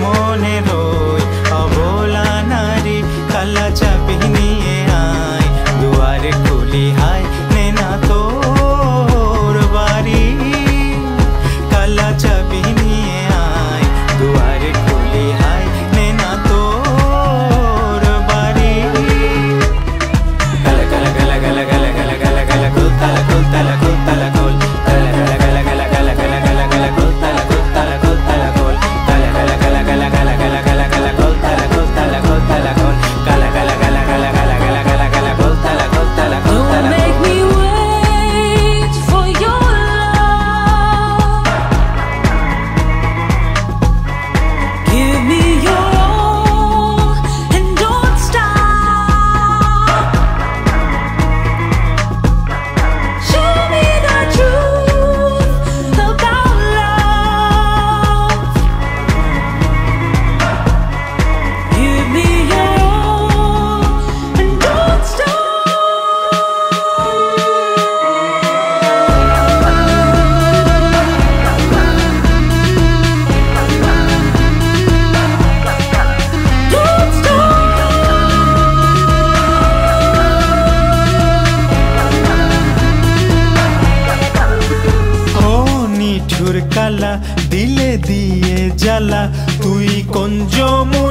মনের ওই অবলা নারী কালা চাবি নিয়ে আয় দুয়ারে খুলি হায় নে না তোর বাড়ি কালা চাবি নিয়ে আয় দুয়ারে খুলি হায় নে না তোর বাড়ি কালা কালা কালা কালা কালা কালা কালা কালা কুল তালা কুল তালা কুল তালা কুল কালা কালা কালা কালা কালা কালা কালা কালা কুল তালা কুল তালা কুল তালা কুল কালা কালা কালা কালা কালা কালা কালা কালা কুল তালা কুল তালা কুল তালা কুল কালা কালা কালা কালা কালা কালা কালা কালা কুল তালা কুল তালা কুল Don't তালা make me wait for your love. Give me your all and don't stop. Show me the truth about love. Give me your all and don't stop. Don't ও নিঠুর কালা দিলে দিয়ে জ্বালা তুই কোন জমু